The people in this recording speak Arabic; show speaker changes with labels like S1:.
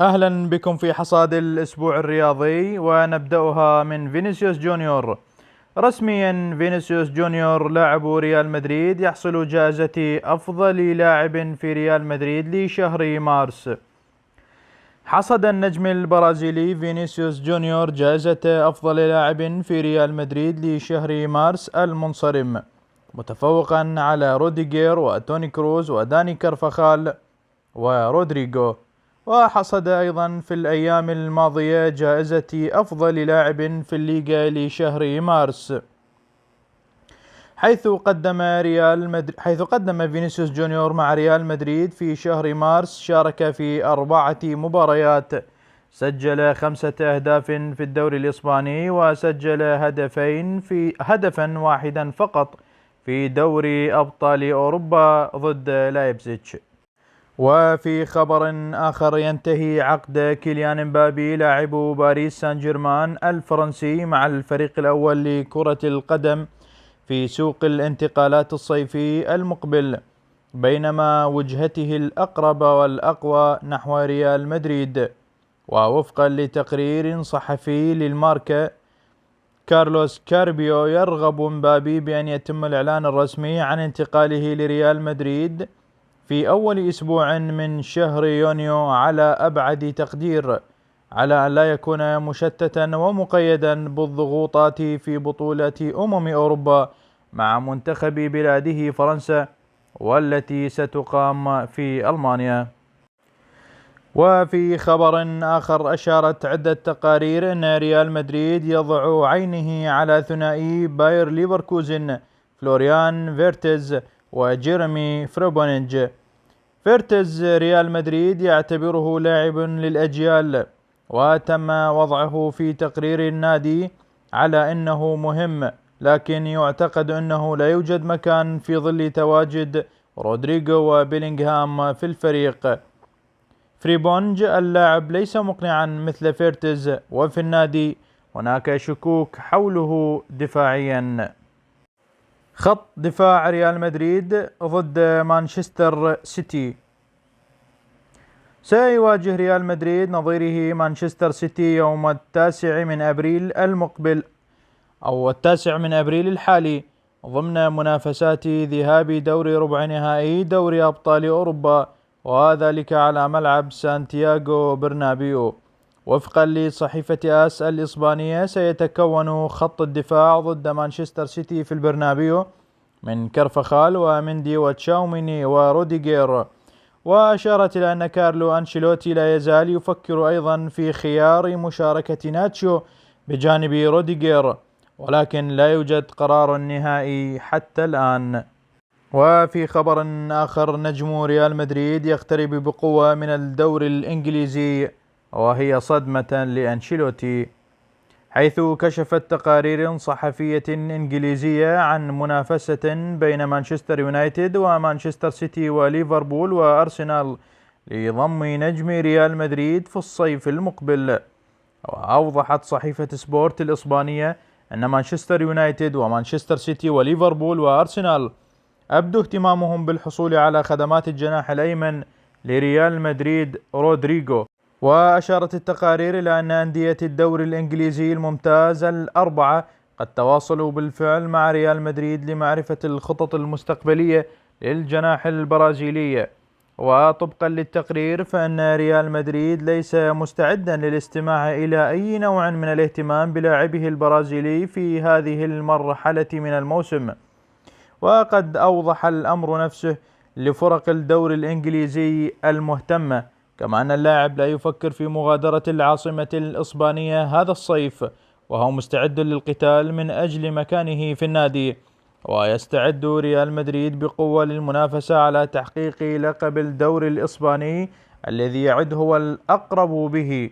S1: أهلا بكم في حصاد الأسبوع الرياضي، ونبدأها من فينيسيوس جونيور. رسميا فينيسيوس جونيور لاعب ريال مدريد يحصل جائزة أفضل لاعب في ريال مدريد لشهر مارس. حصد النجم البرازيلي فينيسيوس جونيور جائزة أفضل لاعب في ريال مدريد لشهر مارس المنصرم، متفوقا على روديجير وتوني كروز وداني كارفاخال ورودريغو. وحصد أيضا في الأيام الماضية جائزة أفضل لاعب في الليغا لشهر مارس، حيث قدم فينيسيوس جونيور مع ريال مدريد في شهر مارس. شارك في 4 مباريات، سجل 5 أهداف في الدوري الإسباني، وسجل هدفا واحدا فقط في دوري أبطال أوروبا ضد لايبزيتش. وفي خبر آخر، ينتهي عقد كيليان امبابي لاعب باريس سان جيرمان الفرنسي مع الفريق الأول لكرة القدم في سوق الانتقالات الصيفي المقبل، بينما وجهته الأقرب والأقوى نحو ريال مدريد. ووفقا لتقرير صحفي للماركا، كارلوس كاربيو يرغب امبابي بأن يتم الإعلان الرسمي عن انتقاله لريال مدريد في أول أسبوع من شهر يونيو على أبعد تقدير، على أن لا يكون مشتتا ومقيدا بالضغوطات في بطولة أوروبا مع منتخب بلاده فرنسا، والتي ستقام في ألمانيا. وفي خبر آخر، أشارت عدة تقارير أن ريال مدريد يضع عينه على ثنائي باير ليفركوزن فلوريان فيرتز وجيرمي فريبونينج. فيرتز ريال مدريد يعتبره لاعب للأجيال، وتم وضعه في تقرير النادي على أنه مهم، لكن يعتقد أنه لا يوجد مكان في ظل تواجد رودريغو وبيلينغهام في الفريق. فريبونج اللاعب ليس مقنعا مثل فيرتز، وفي النادي هناك شكوك حوله دفاعيا. خط دفاع ريال مدريد ضد مانشستر سيتي. سيواجه ريال مدريد نظيره مانشستر سيتي يوم 9 من أبريل المقبل، أو 9 من أبريل الحالي، ضمن منافسات ذهاب دوري ربع نهائي دوري أبطال أوروبا، وذلك على ملعب سانتياغو برنابيو. وفقا لصحيفة آس الإسبانية، سيتكون خط الدفاع ضد مانشستر سيتي في البرنابيو من كارفاخال ومندي وتشاوميني وروديغير. وأشارت إلى أن كارلو أنشيلوتي لا يزال يفكر أيضا في خيار مشاركة ناتشو بجانب روديغير، ولكن لا يوجد قرار نهائي حتى الآن. وفي خبر آخر، نجم ريال مدريد يقترب بقوة من الدوري الإنجليزي، وهي صدمة لأنشيلوتي، حيث كشفت تقارير صحفية إنجليزية عن منافسة بين مانشستر يونايتد ومانشستر سيتي وليفربول وأرسنال لضم نجم ريال مدريد في الصيف المقبل. وأوضحت صحيفة سبورت الإسبانية أن مانشستر يونايتد ومانشستر سيتي وليفربول وأرسنال أبدوا اهتمامهم بالحصول على خدمات الجناح الأيمن لريال مدريد رودريغو. وأشارت التقارير إلى أن أندية الدوري الإنجليزي الممتاز ال4 قد تواصلوا بالفعل مع ريال مدريد لمعرفة الخطط المستقبلية للجناح البرازيلي. وطبقا للتقرير، فإن ريال مدريد ليس مستعدا للاستماع إلى أي نوع من الاهتمام بلاعبه البرازيلي في هذه المرحلة من الموسم. وقد أوضح الأمر نفسه لفرق الدوري الإنجليزي المهتمة، كما أن اللاعب لا يفكر في مغادرة العاصمة الإسبانية هذا الصيف، وهو مستعد للقتال من أجل مكانه في النادي. ويستعد ريال مدريد بقوة للمنافسة على تحقيق لقب الدوري الإسباني الذي يعد هو الأقرب به.